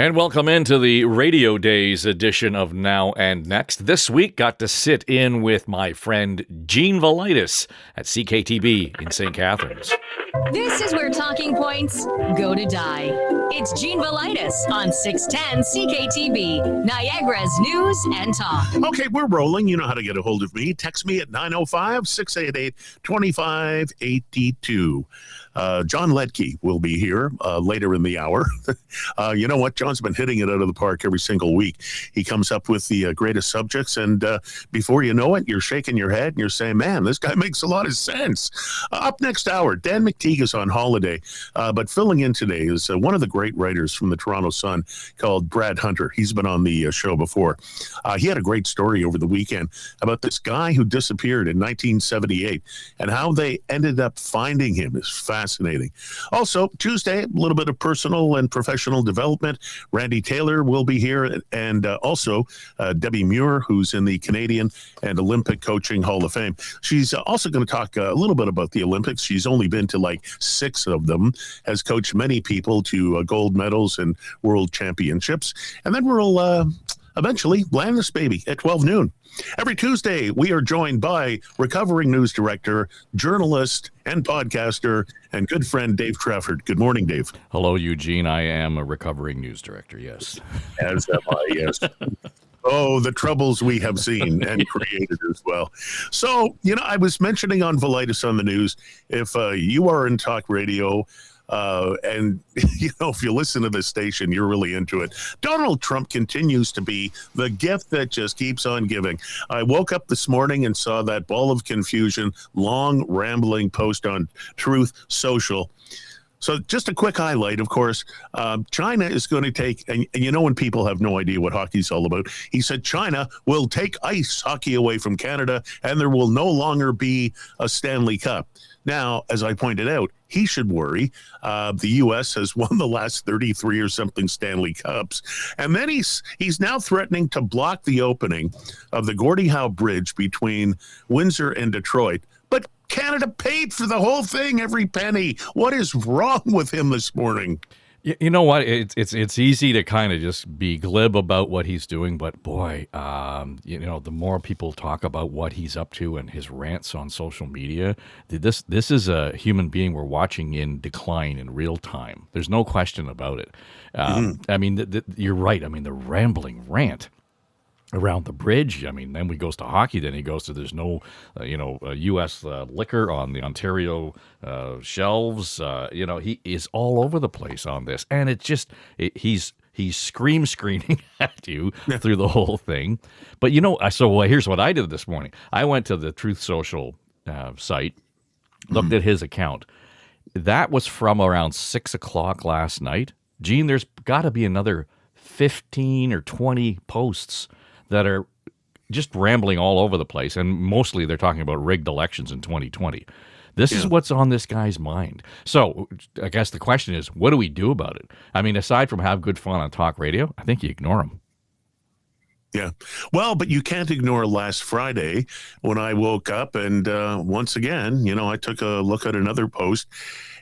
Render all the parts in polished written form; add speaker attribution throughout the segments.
Speaker 1: And welcome into the Radio Days edition of Now and Next. This week, got to sit in with my friend Gene Valaitis at CKTB in St. Catharines.
Speaker 2: This is where talking points go to die. It's Gene Valaitis on 610 CKTB, Niagara's News and Talk.
Speaker 3: Okay, we're rolling. You know how to get a hold of me. Text me at 905-688-2582. John Ledke will be here later in the hour. You know what? John's been hitting it out of the park every single week. He comes up with the greatest subjects, and before you know it, you're shaking your head and you're saying, man, this guy makes a lot of sense. Up next hour, Dan McTeague is on holiday, but filling in today is one of the great writers from the Toronto Sun called Brad Hunter. He's been on the show before. He had a great story over the weekend about this guy who disappeared in 1978 and how they ended up finding him. It's fascinating. Also, Tuesday, a little bit of personal and professional development. Randy Taylor will be here, and also Debbie Muir, who's in the Canadian and Olympic Coaching Hall of Fame. She's also going to talk a little bit about the Olympics. She's only been to like 6 of them, has coached many people to gold medals and world championships. And then we'll eventually land this baby at 12 noon. Every Tuesday, we are joined by recovering news director, journalist, and podcaster, and good friend Dave Trafford. Good morning, Dave.
Speaker 1: Hello, Eugene. I am a recovering news director, yes.
Speaker 3: As am I, yes. Oh, the troubles we have seen and created as well. So, you know, I was mentioning on Valaitis on the news, if you are in talk radio, and, you know, if you listen to this station, you're really into it. Donald Trump continues to be the gift that just keeps on giving. I woke up this morning and saw that ball of confusion, long, rambling post on Truth Social. So just a quick highlight, of course, China is going to take, and you know when people have no idea what hockey's all about, he said China will take ice hockey away from Canada and there will no longer be a Stanley Cup. Now, as I pointed out, he should worry. The U.S. has won the last 33 or something Stanley Cups. And then he's now threatening to block the opening of the Gordie Howe Bridge between Windsor and Detroit. But Canada paid for the whole thing, every penny. What is wrong with him this morning?
Speaker 1: You know what? It's easy to kind of just be glib about what he's doing, but boy, you know, the more people talk about what he's up to and his rants on social media, this is a human being we're watching in decline in real time. There's no question about it. I mean, you're right. I mean, the rambling rant around the bridge. I mean, then he goes to hockey. Then he goes to there's no, U.S. Liquor on the Ontario shelves. You know, he is all over the place on this, and he's screaming at you through the whole thing. But you know, so here's what I did this morning. I went to the Truth Social site, looked at his account. That was from around 6:00 last night. Gene, there's got to be another 15 or 20 posts that are just rambling all over the place, and mostly they're talking about rigged elections in 2020. This is what's on this guy's mind. So I guess the question is, what do we do about it? I mean, aside from have good fun on talk radio, I think you ignore him.
Speaker 3: Yeah. Well, but you can't ignore last Friday when I woke up and once again, you know, I took a look at another post.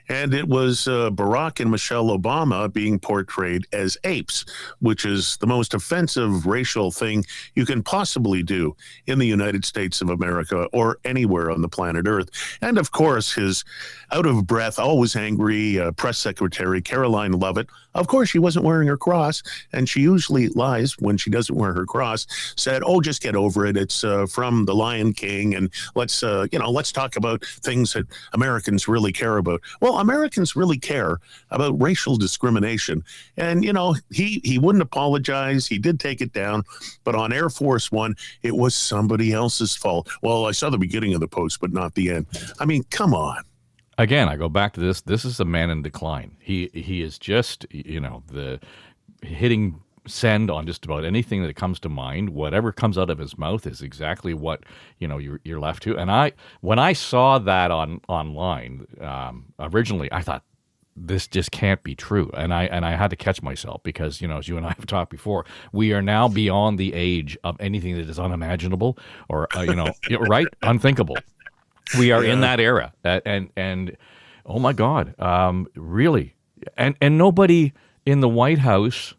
Speaker 3: And it was Barack and Michelle Obama being portrayed as apes, which is the most offensive racial thing you can possibly do in the United States of America or anywhere on the planet Earth. And of course, his out of breath, always angry press secretary, Caroline Lovett, of course, she wasn't wearing her cross, and she usually lies when she doesn't wear her cross, said, oh, just get over it. It's from The Lion King, and let's talk about things that Americans really care about. Well, Americans really care about racial discrimination. And, you know, he wouldn't apologize. He did take it down. But on Air Force One, it was somebody else's fault. Well, I saw the beginning of the post, but not the end. I mean, come on.
Speaker 1: Again, I go back to this. This is a man in decline. He is just, you know, the hitting send on just about anything that comes to mind. Whatever comes out of his mouth is exactly what, you know, you're left to. And when I saw that online originally, I thought this just can't be true. And I had to catch myself because, you know, as you and I have talked before, we are now beyond the age of anything that is unimaginable or right, unthinkable. We are in that era, and oh my God, really, and nobody in the White House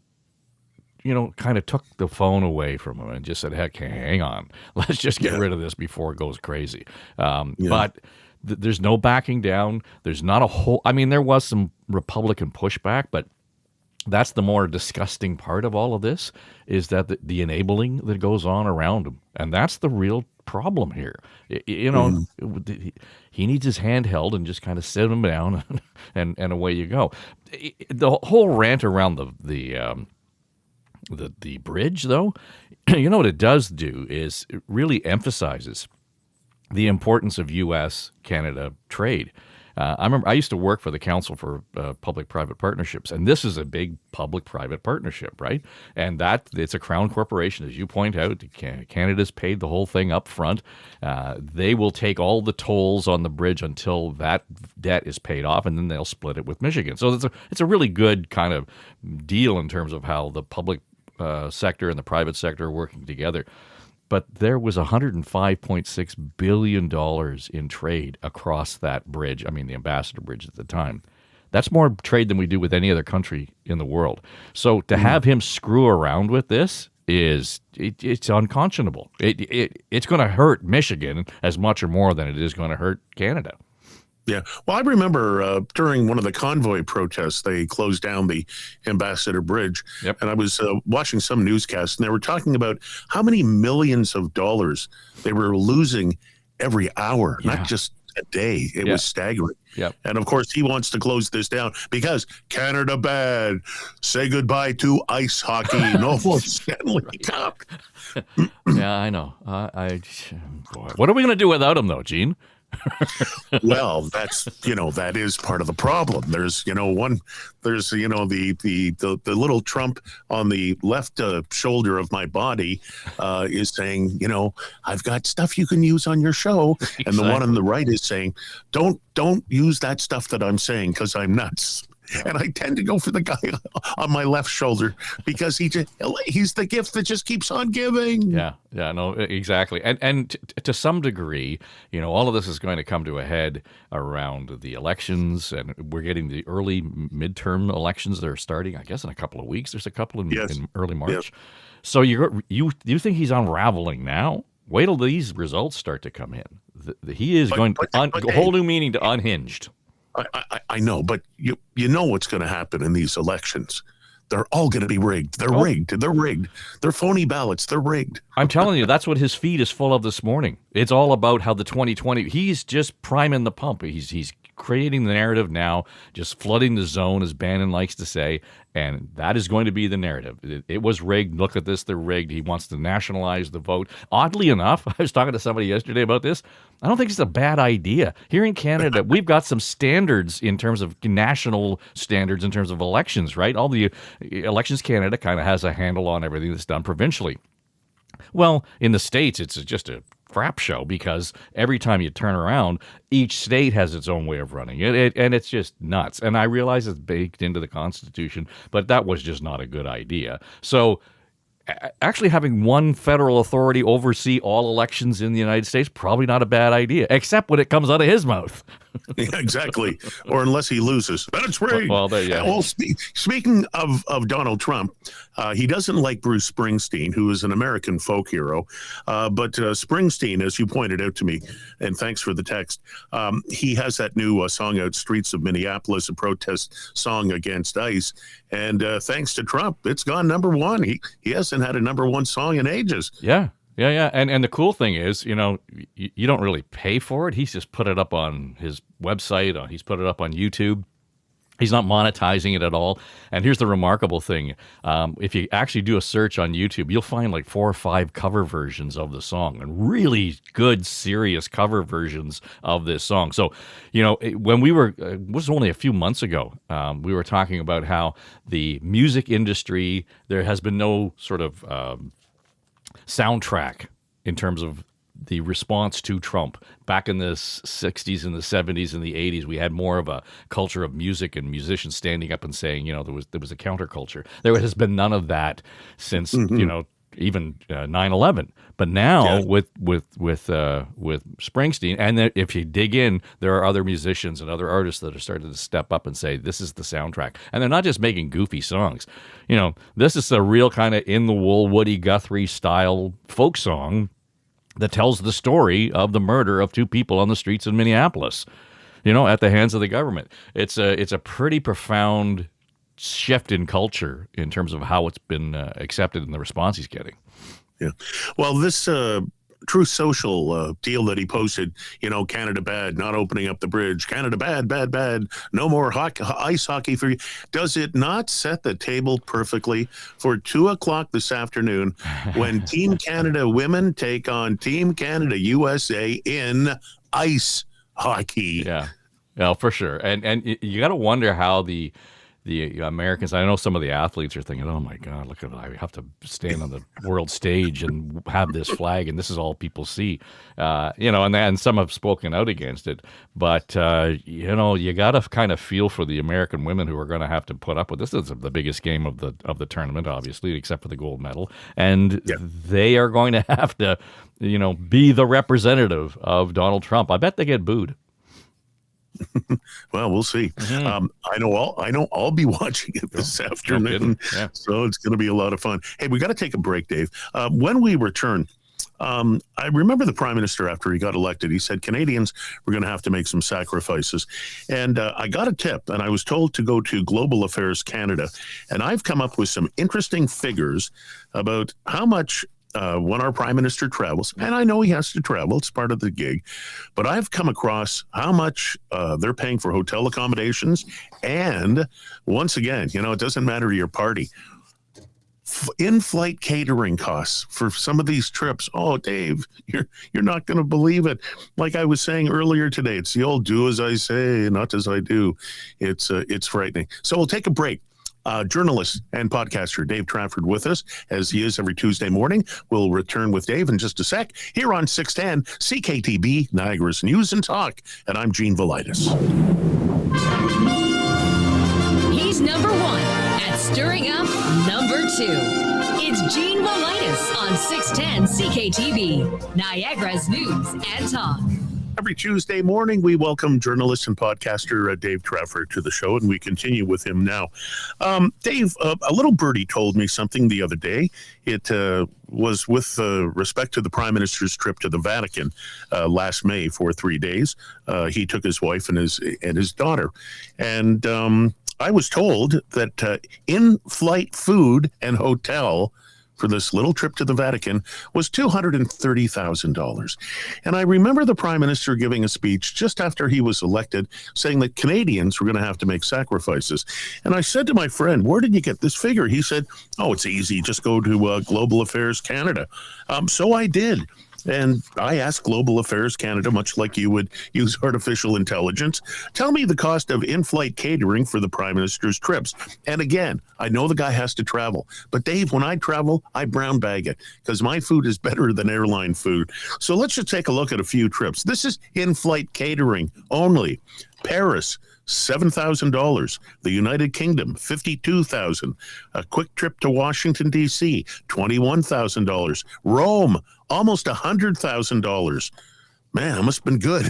Speaker 1: kind of took the phone away from him and just said, heck, hang on, let's just get rid of this before it goes crazy. But there's no backing down. There's not a whole, I mean, there was some Republican pushback, but that's the more disgusting part of all of this, is that the enabling that goes on around him. And that's the real problem here. He needs his hand held and just kind of sit him down and away you go. The whole rant around the bridge, though, what it does do is it really emphasizes the importance of U.S.-Canada trade. I remember I used to work for the Council for Public-Private Partnerships, and this is a big public-private partnership, right? And it's a crown corporation, as you point out. Canada's paid the whole thing up front. They will take all the tolls on the bridge until that debt is paid off, and then they'll split it with Michigan. So it's a really good kind of deal in terms of how the public sector and the private sector are working together. But there was $105.6 billion in trade across that bridge. I mean, the Ambassador Bridge at the time. That's more trade than we do with any other country in the world. So to have him screw around with this it's unconscionable. It's going to hurt Michigan as much or more than it is going to hurt Canada.
Speaker 3: Yeah. Well, I remember during one of the convoy protests, they closed down the Ambassador Bridge.
Speaker 1: Yep.
Speaker 3: And I was watching some newscast, and they were talking about how many millions of dollars they were losing every hour, not just a day. It was staggering.
Speaker 1: Yep.
Speaker 3: And of course, he wants to close this down because Canada bad. Say goodbye to ice hockey. No more Stanley Cup.
Speaker 1: Yeah, I know. Boy. What are we going to do without him, though, Gene?
Speaker 3: Well, that is part of the problem. There's the little Trump on the left shoulder of my body is saying, I've got stuff you can use on your show. Exactly. And the one on the right is saying, don't use that stuff that I'm saying because I'm nuts. And I tend to go for the guy on my left shoulder because he's the gift that just keeps on giving.
Speaker 1: Yeah, no, exactly. And to some degree, all of this is going to come to a head around the elections, and we're getting the early midterm elections that are starting, I guess, in a couple of weeks. There's a couple in early March. Yes. So you think he's unraveling now? Wait till these results start to come in. He is going to whole new meaning to unhinged.
Speaker 3: I know, but you know what's going to happen in these elections. They're all going to be rigged. They're rigged. They're rigged. They're phony ballots. They're rigged.
Speaker 1: I'm telling you, that's what his feed is full of this morning. It's all about how the 2020, he's just priming the pump. He's creating the narrative now, just flooding the zone, as Bannon likes to say, and that is going to be the narrative. It was rigged. Look at this. They're rigged. He wants to nationalize the vote. Oddly enough, I was talking to somebody yesterday about this. I don't think it's a bad idea. Here in Canada, we've got some standards in terms of national standards in terms of elections, right? All the Elections Canada kind of has a handle on everything that's done provincially. Well, in the States, it's just a crap show because every time you turn around, each state has its own way of running it, and it's just nuts. And I realize it's baked into the Constitution, but that was just not a good idea. So actually having one federal authority oversee all elections in the United States, probably not a bad idea, except when it comes out of his mouth.
Speaker 3: Yeah, exactly. Or unless he loses. That's rigged. Well, speaking of Donald Trump, he doesn't like Bruce Springsteen, who is an American folk hero. But Springsteen, as you pointed out to me, and thanks for the text, he has that new song out, Streets of Minneapolis, a protest song against ICE. And thanks to Trump, it's gone number one. He hasn't had a number one song in ages.
Speaker 1: Yeah. And the cool thing is, you don't really pay for it. He's just put it up on his website. He's put it up on YouTube. He's not monetizing it at all. And here's the remarkable thing. If you actually do a search on YouTube, you'll find like 4 or 5 cover versions of the song, and really good, serious cover versions of this song. So, when we were, it was only a few months ago, we were talking about how the music industry, there has been no sort of soundtrack in terms of the response to Trump. Back in the 60s and the 70s and the 80s, we had more of a culture of music and musicians standing up and saying, there was a counterculture. There has been none of that since, even 9/11. But now with Springsteen, and then if you dig in, there are other musicians and other artists that are starting to step up and say this is the soundtrack, and they're not just making goofy songs. This is a real kind of in the wool Woody Guthrie style folk song that tells the story of the murder of two people on the streets in Minneapolis, at the hands of the government. It's a pretty profound shift in culture in terms of how it's been accepted and the response he's getting.
Speaker 3: Yeah. Well, this Truth Social deal that he posted, Canada bad, not opening up the bridge, Canada bad, bad, bad, no more ice hockey for you. Does it not set the table perfectly for 2:00 this afternoon when Team Canada women take on Team Canada USA in ice hockey?
Speaker 1: Yeah, for sure. And you got to wonder how the Americans, I know some of the athletes are thinking, oh my God, look at it. I have to stand on the world stage and have this flag, and this is all people see. And some have spoken out against it. But, you got to kind of feel for the American women who are going to have to put up with this. This is the biggest game of the tournament, obviously, except for the gold medal. And they are going to have to, be the representative of Donald Trump. I bet they get booed.
Speaker 3: Well, we'll see. Mm-hmm. I know I'll be watching it this afternoon, so it's going to be a lot of fun. Hey, we got to take a break, Dave. When we return, I remember the Prime Minister, after he got elected, he said Canadians were going to have to make some sacrifices. And I got a tip, and I was told to go to Global Affairs Canada. And I've come up with some interesting figures about how much when our Prime Minister travels, and I know he has to travel, it's part of the gig, but I've come across how much they're paying for hotel accommodations. And once again, it doesn't matter your party. In-flight catering costs for some of these trips. Oh, Dave, you're not going to believe it. Like I was saying earlier today, it's the old do as I say, not as I do. It's frightening. So we'll take a break. Journalist and podcaster Dave Trafford with us, as he is every Tuesday morning. We'll return with Dave in just a sec here on 610 CKTB, Niagara's News and Talk. And I'm Gene Valaitis.
Speaker 2: He's number one at stirring up number two. It's Gene Valaitis on 610 CKTB, Niagara's News and Talk.
Speaker 3: Every Tuesday morning, we welcome journalist and podcaster Dave Trafford to the show, and we continue with him now. Dave, a little birdie told me something the other day. It was with respect to the Prime Minister's trip to the Vatican last May for 3 days. He took his wife and his daughter, and I was told that in-flight food and hotel for this little trip to the Vatican was $230,000. And I remember the Prime Minister giving a speech just after he was elected saying that Canadians were going to have to make sacrifices. And I said to my friend, where did you get this figure? He said, oh, it's easy. Just go to Global Affairs Canada. So I did. And I asked Global Affairs Canada, much like you would use artificial intelligence, tell me the cost of in-flight catering for the Prime Minister's trips. And again, I know the guy has to travel. But Dave, when I travel, I brown bag it because my food is better than airline food. So let's just take a look at a few trips. This is in-flight catering only. Paris, $7,000. The United Kingdom, $52,000. A quick trip to Washington, D.C., $21,000. Rome, almost $100,000. Man, that must have been good.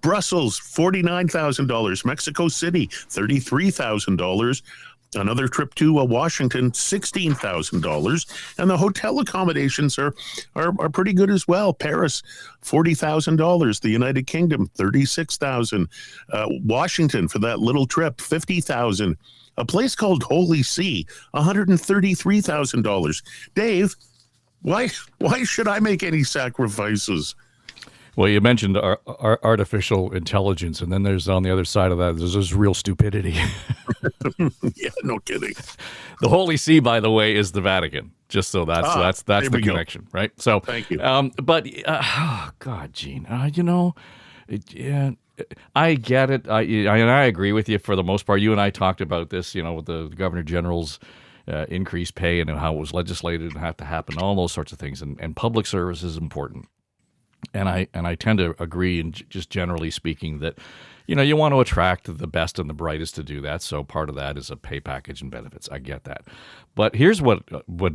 Speaker 3: Brussels, $49,000. Mexico City, $33,000. Another trip to Washington, $16,000, and the hotel accommodations are pretty good as well. Paris, $40,000. The United Kingdom, $36,000. Washington for that little trip, $50,000. A place called Holy See, $133,000. Dave, why should I make any sacrifices?
Speaker 1: Well, you mentioned artificial intelligence, and then there's on the other side of that, there's real stupidity.
Speaker 3: Yeah, no kidding.
Speaker 1: The Holy See, by the way, is the Vatican. Just so that's the connection, right? So,
Speaker 3: thank you.
Speaker 1: God, Gene, I get it. I agree with you for the most part. You and I talked about this, with the Governor General's increased pay and how it was legislated and had to happen, all those sorts of things. And public service is important. And I tend to agree, and just generally speaking, that You want to attract the best and the brightest to do that. So part of that is a pay package and benefits. I get that. But here's what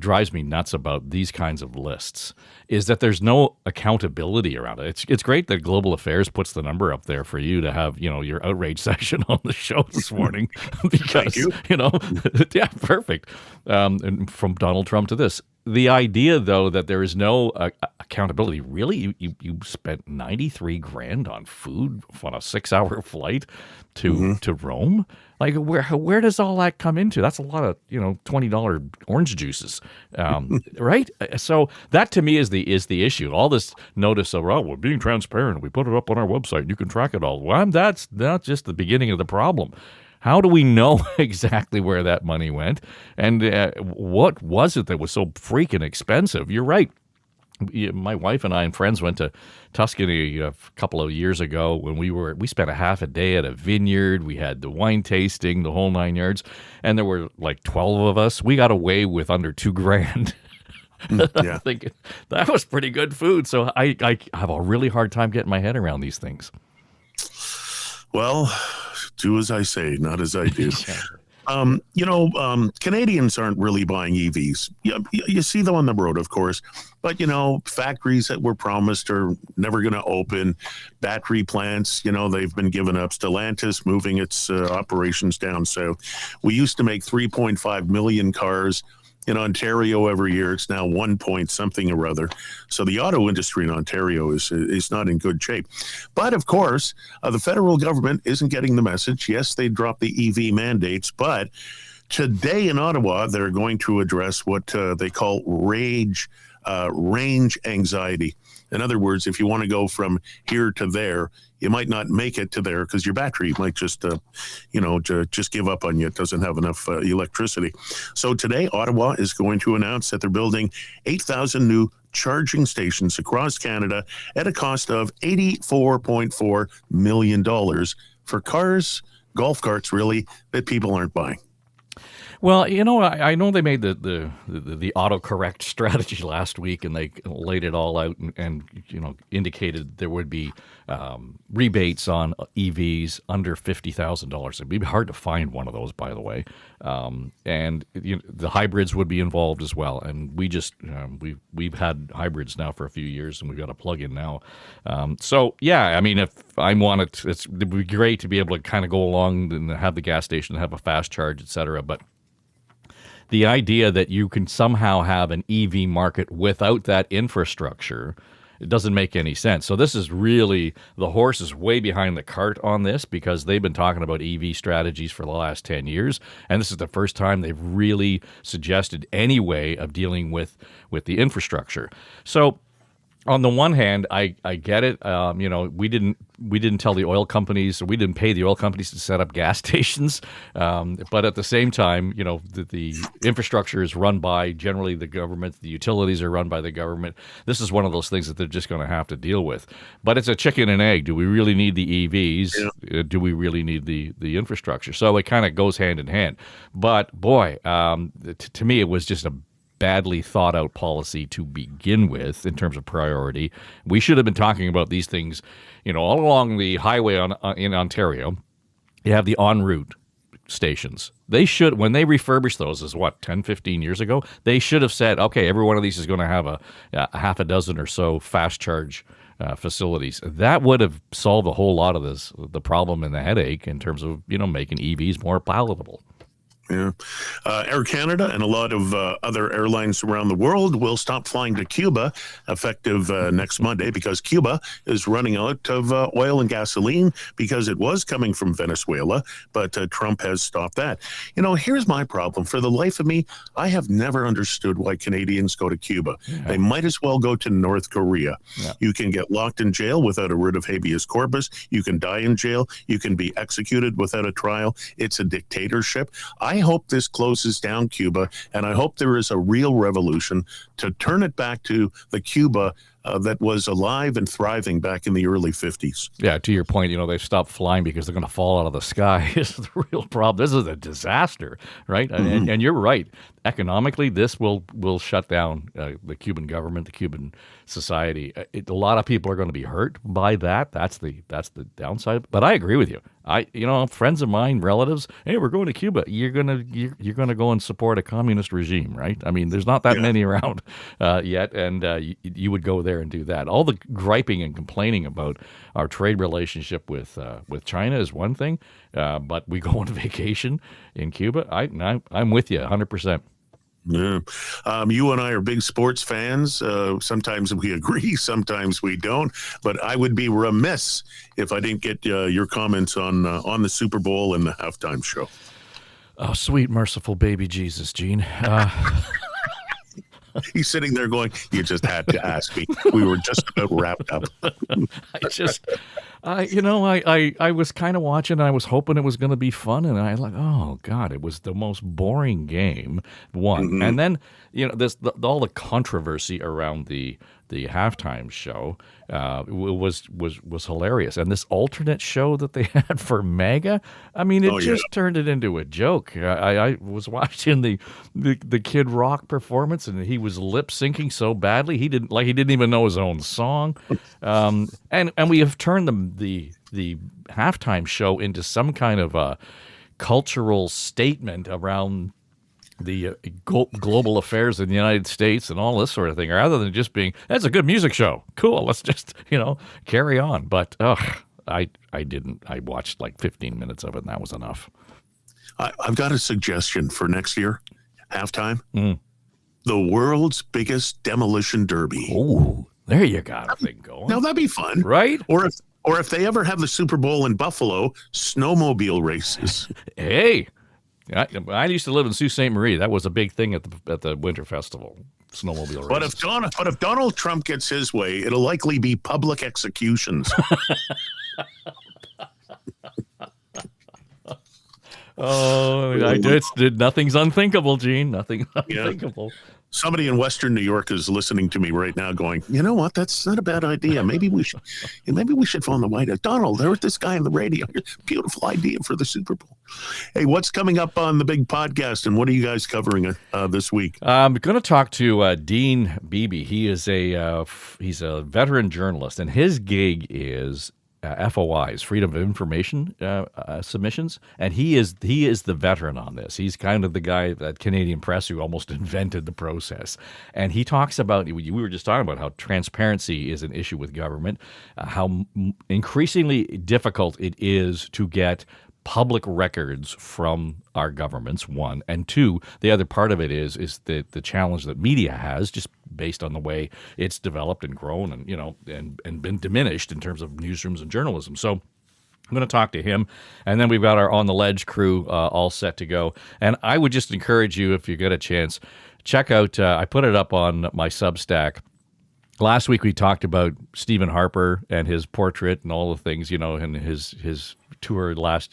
Speaker 1: drives me nuts about these kinds of lists is that there's no accountability around it. It's great that Global Affairs puts the number up there for you to have, your outrage session on the show this morning because,
Speaker 3: Thank you.
Speaker 1: yeah, perfect. And from Donald Trump to this. The idea, though, that there is no accountability. Really, you spent $93,000 on food on a 6-hour flight to Rome. Like, where does all that come into? That's a lot of $20 orange juices, right? So that to me is the issue. All this notice of we're being transparent. We put it up on our website. You can track it all. Well, that's just the beginning of the problem. How do we know exactly where that money went? And what was it that was so freaking expensive? You're right. My wife and I and friends went to Tuscany a couple of years ago when we spent a half a day at a vineyard. We had the wine tasting, the whole 9 yards. And there were like 12 of us. We got away with under $2,000.
Speaker 3: Yeah.
Speaker 1: I'm thinking that was pretty good food. So I have a really hard time getting my head around these things.
Speaker 3: Well, do as I say, not as I do. Canadians aren't really buying EVs. You see them on the road, of course, but, factories that were promised are never going to open. Battery plants, they've been given up. Stellantis moving its operations down south. We used to make 3.5 million cars in Ontario every year. It's now 1 point something or other. So the auto industry in Ontario is not in good shape. But of course, the federal government isn't getting the message. Yes, they dropped the EV mandates, but today in Ottawa, they're going to address what they call range anxiety. In other words, if you want to go from here to there, you might not make it to there because your battery might just give up on you. It doesn't have enough electricity. So today, Ottawa is going to announce that they're building 8,000 new charging stations across Canada at a cost of $84.4 million for cars, golf carts, really, that people aren't buying.
Speaker 1: Well, I know they made the autocorrect strategy last week, and they laid it all out and indicated there would be rebates on EVs under $50,000. It'd be hard to find one of those, by the way, and the hybrids would be involved as well. And we've had hybrids now for a few years, and we've got a plug-in now. So yeah, I mean, if I wanted, it'd be great to be able to kind of go along and have the gas station, have a fast charge, etc. But the idea that you can somehow have an EV market without that infrastructure, it doesn't make any sense. So this is really, the horse is way behind the cart on this because they've been talking about EV strategies for the last 10 years. And this is the first time they've really suggested any way of dealing with the infrastructure. So on the one hand, I get it. We didn't tell the oil companies, or we didn't pay the oil companies to set up gas stations. But at the same time, the infrastructure is run by generally the government. The utilities are run by the government. This is one of those things that they're just going to have to deal with. But it's a chicken and egg. Do we really need the EVs? Yeah. Do we really need the infrastructure? So it kind of goes hand in hand. But boy, to me, it was just a badly thought out policy to begin with in terms of priority. We should have been talking about these things, all along the highway in Ontario. You have the en route stations. They should, when they refurbished those, 10, 15 years ago, they should have said, okay, every one of these is going to have a half a dozen or so fast charge facilities. That would have solved a whole lot of the problem and the headache in terms of, making EVs more palatable.
Speaker 3: Yeah. Air Canada and a lot of other airlines around the world will stop flying to Cuba effective next Monday because Cuba is running out of oil and gasoline because it was coming from Venezuela, but Trump has stopped that. Here's my problem. For the life of me, I have never understood why Canadians go to Cuba. Yeah. They might as well go to North Korea. Yeah. You can get locked in jail without a writ of habeas corpus. You can die in jail. You can be executed without a trial. It's a dictatorship. I hope this closes down Cuba, and I hope there is a real revolution to turn it back to the Cuba that was alive and thriving back in the early 50s.
Speaker 1: Yeah, to your point, they've stopped flying because they're going to fall out of the sky is the real problem. This is a disaster, right?
Speaker 3: Mm-hmm.
Speaker 1: And you're right. Economically, this will shut down the Cuban government, the Cuban society. A lot of people are going to be hurt by that. That's the downside. But I agree with you. Friends of mine, relatives, hey, we're going to Cuba. You're gonna go and support a communist regime, right? I mean, there's not that many around yet, and you would go there and do that. All the griping and complaining about our trade relationship with China is one thing, but we go on vacation in Cuba. I'm with you 100%.
Speaker 3: Yeah. You and I are big sports fans. Sometimes we agree, sometimes we don't. But I would be remiss if I didn't get your comments on the Super Bowl and the halftime show.
Speaker 1: Oh, sweet, merciful baby Jesus, Gene.
Speaker 3: He's sitting there going, you just had to ask me. We were just about wrapped up.
Speaker 1: I was kind of watching, and I was hoping it was going to be fun, and I oh God, it was the most boring game. One, and then all the controversy around the halftime show was hilarious, and this alternate show that they had for MAGA, I mean, it turned it into a joke. I was watching the Kid Rock performance, and he was lip syncing so badly he didn't even know his own song, and we have turned the halftime show into some kind of a cultural statement around the global affairs in the United States and all this sort of thing, rather than just being, that's a good music show. Cool. Let's just, carry on. But I didn't. I watched like 15 minutes of it, and that was enough.
Speaker 3: I've got a suggestion for next year, halftime. The world's biggest demolition derby.
Speaker 1: Oh, there you got a thing going.
Speaker 3: Now that'd be fun.
Speaker 1: Right?
Speaker 3: Or if they ever have the Super Bowl in Buffalo, snowmobile races.
Speaker 1: Hey. I used to live in Sault Ste. Marie. That was a big thing at the Winter Festival, snowmobile races.
Speaker 3: But if Donald Trump gets his way, it'll likely be public executions.
Speaker 1: Nothing's unthinkable, Gene. Nothing unthinkable.
Speaker 3: Somebody in Western New York is listening to me right now going, you know what? That's not a bad idea. Maybe we should phone the White House. Donald, there was this guy on the radio. Beautiful idea for the Super Bowl. Hey, what's coming up on the big podcast, and what are you guys covering this week?
Speaker 1: I'm going to talk to Dean Beebe. He is he's a veteran journalist, and his gig is FOIs, Freedom of Information submissions, and he is the veteran on this. He's kind of the guy at Canadian Press who almost invented the process. And he talks about, we were just talking about how transparency is an issue with government, how increasingly difficult it is to get public records from our governments, one, and two, the other part of it is the challenge that media has, just based on the way it's developed and grown and been diminished in terms of newsrooms and journalism. So I'm going to talk to him, and then we've got our On the Ledge crew all set to go. And I would just encourage you, if you get a chance, check out, I put it up on my Substack. Last week we talked about Stephen Harper and his portrait and all the things, and his tour last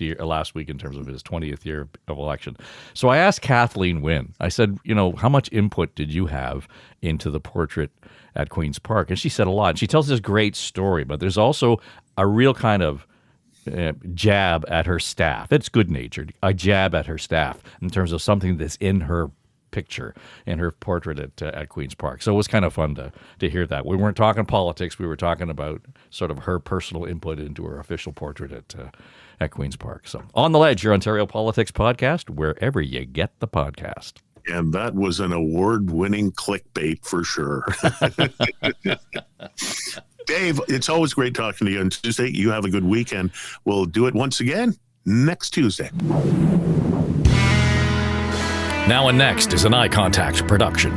Speaker 1: week in terms of his 20th year of election. So I asked Kathleen Wynne, I said, how much input did you have into the portrait at Queen's Park? And she said a lot. And she tells this great story, but there's also a real kind of jab at her staff. It's good-natured, a jab at her staff in terms of something that's in her picture in her portrait at Queen's Park. So it was kind of fun to hear that. We weren't talking politics. We were talking about sort of her personal input into her official portrait at Queen's Park. So On the Ledge, your Ontario Politics podcast, wherever you get the podcast.
Speaker 3: And that was an award-winning clickbait for sure. Dave, it's always great talking to you on Tuesday. You have a good weekend. We'll do it once again next Tuesday.
Speaker 1: Now and Next is an Eye Contact production.